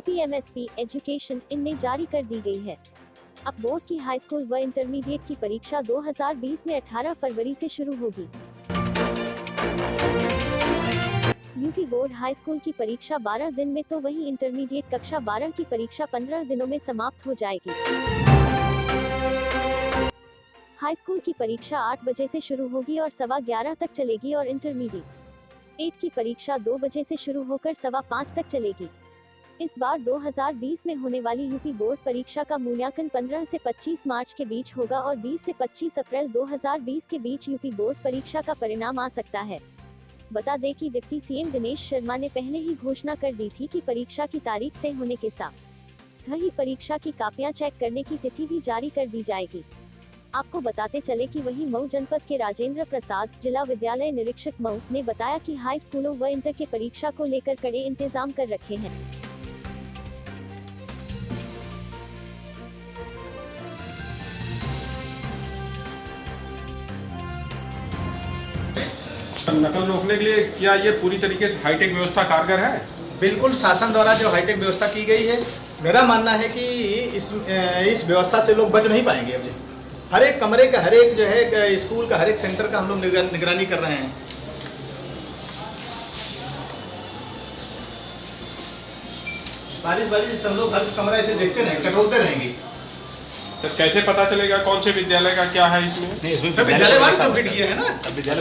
UPMSP education इनने जारी कर दी गई है। अब बोर्ड की हाई स्कूल व इंटरमीडिएट की परीक्षा 2020 में 18 फरवरी से शुरू होगी। यूपी बोर्ड हाई स्कूल की परीक्षा 12 दिन में तो वहीं इंटरमीडिएट कक्षा 12 की परीक्षा 15 दिनों में समाप्त हो जाएगी। हाई स्कूल की परीक्षा 8 बजे से शुरू होगी और 11:15 तक चलेगी और इंटरमीडिएट की परीक्षा 2 बजे से शुरू होकर 5:15 तक चलेगी। इस बार 2020 में होने वाली यूपी बोर्ड परीक्षा का मूल्यांकन 15 से 25 मार्च के बीच होगा और 20 से 25 अप्रैल 2020 के बीच यूपी बोर्ड परीक्षा का परिणाम आ सकता है। बता दें कि डिप्टी सीएम दिनेश शर्मा ने पहले ही घोषणा कर दी थी कि परीक्षा की तारीख तय होने के साथ ही परीक्षा की कॉपियां चेक करने की तिथि भी जारी कर दी जाएगी। आपको बताते चले कि वहीं मऊ जनपद के राजेंद्र प्रसाद, जिला विद्यालय निरीक्षक मऊ, ने बताया कि हाई स्कूलों व इंटर के परीक्षा को लेकर कड़े इंतजाम कर रखे हैं। नकल रोकने के लिए क्या ये पूरी तरीके से हाईटेक व्यवस्था कारगर है? बिल्कुल, शासन द्वारा जो हाईटेक व्यवस्था की गई है, मेरा मानना है कि इस व्यवस्था से लोग बच नहीं पाएंगे। अब हर एक कमरे का, हर एक जो है स्कूल का, हर एक सेंटर का हम लोग निगरानी कर रहे हैं। बारिश सब लोग हर कमरा ऐसे देखते रहेंगे, टटोलते रहेंगे। सर, कैसे पता चलेगा कौन से विद्यालय का क्या है इसमें? नहीं, इसमें विद्यालयवार सब फिट किया है ना,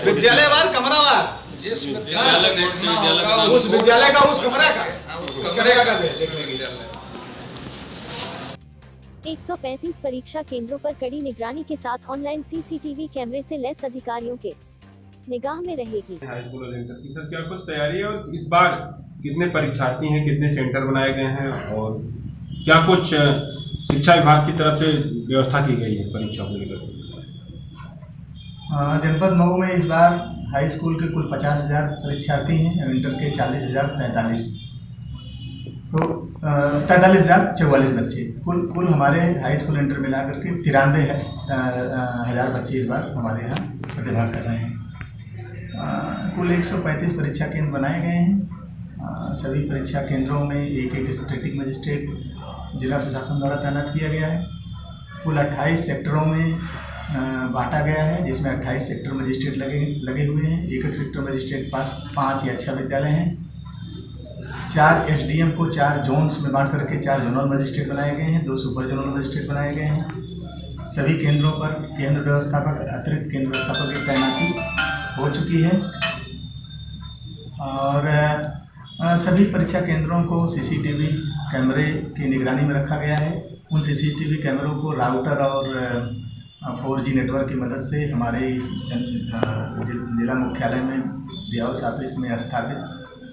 विद्यालयवार, कमरावार, जिस विद्यालय उस विद्यालय का, उस कमरा का, उस कमरे का देखने की। 135 परीक्षा केंद्रों पर कड़ी निगरानी के साथ ऑनलाइन सीसीटीवी कैमरे से लैस अधिकारियों के निगाह में रहेगी। हाई स्कूल और इंटर की सर क्या कुछ तैयारी है और इस बार कितने परीक्षार्थी हैं, कितने सेंटर बनाए गए हैं और क्या कुछ शिक्षा विभाग की तरफ से व्यवस्था की गई है परीक्षा को लेकर? जनपद मऊ में इस बार हाई स्कूल के कुल 50,000 परीक्षार्थी हैं और इंटर के 40,043, तो 43,044 बच्चे। कुल हमारे हाई स्कूल इंटर मिला करके 93,000 बच्चे इस बार हमारे यहाँ प्रतिभाग कर रहे हैं। कुल 135 परीक्षा केंद्र बनाए गए हैं। सभी परीक्षा केंद्रों में एक स्टैटिक मजिस्ट्रेट जिला प्रशासन द्वारा तैनात किया गया है। कुल 28 सेक्टरों में बांटा गया है, जिसमें 28 सेक्टर मजिस्ट्रेट लगे हुए हैं। एक सेक्टर मजिस्ट्रेट पास 5 या 6 विद्यालय हैं। 4 एसडीएम को 4 जोन्स में बांट करके 4 जोनल मजिस्ट्रेट बनाए गए हैं, 2 सुपर जोनल मजिस्ट्रेट बनाए गए हैं। सभी केंद्रों पर केंद्र व्यवस्थापक, अतिरिक्त केंद्र व्यवस्थापक की तैनाती हो चुकी है और सभी परीक्षा केंद्रों को सीसीटीवी कैमरे की निगरानी में रखा गया है। उन सीसीटीवी कैमरों को राउटर और 4G नेटवर्क की मदद से हमारे इस जिला मुख्यालय में डीआईओ ऑफिस में स्थापित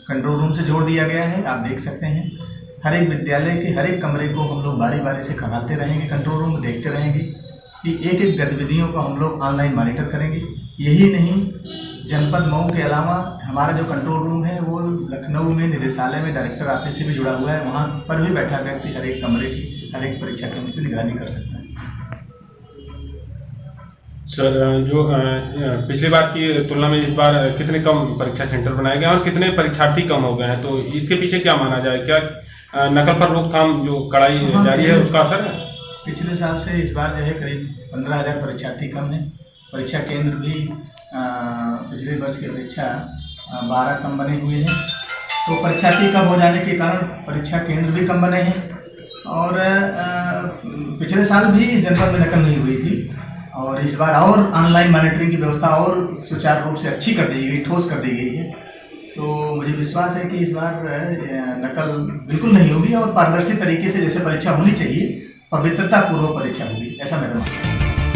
कंट्रोल रूम से जोड़ दिया गया है। आप देख सकते हैं, हर एक विद्यालय के हर एक कमरे को हम लोग बारी बारी से खंगालते रहेंगे, कंट्रोल रूम देखते रहेंगे कि एक एक गतिविधियों को हम लोग ऑनलाइन मॉनिटर करेंगे। यही नहीं, जनपद मऊ के अलावा हमारा जो कंट्रोल रूम है वो लखनऊ में निदेशालय में डायरेक्टर ऑफिस से भी जुड़ा हुआ है। वहाँ पर भी बैठा व्यक्ति हर एक कमरे की, हर एक परीक्षा केंद्र की निगरानी कर सकता है। सर, जो पिछली बार की तुलना में इस बार कितने कम परीक्षा सेंटर बनाए गए और कितने परीक्षार्थी कम हो गए हैं, तो इसके पीछे क्या माना जाए? क्या नकल पर रोकथाम जो कड़ाई जारी है उसका असर है? पिछले साल से इस बार जो है करीब 15,000 परीक्षार्थी कम है। परीक्षा केंद्र भी पिछले वर्ष की अपेक्षा 12 कम बने हुए हैं। तो परीक्षार्थी कम हो जाने के कारण परीक्षा केंद्र भी कम बने हैं और पिछले साल भी इस जनपद में नकल नहीं हुई थी और इस बार और ऑनलाइन मॉनिटरिंग की व्यवस्था और सुचारू रूप से अच्छी कर दी गई, ठोस कर दी गई है। तो मुझे विश्वास है कि इस बार नकल बिल्कुल नहीं होगी और पारदर्शी तरीके से जैसे परीक्षा होनी चाहिए, पवित्रता पूर्वक परीक्षा होगी, ऐसा मेरा मानना है।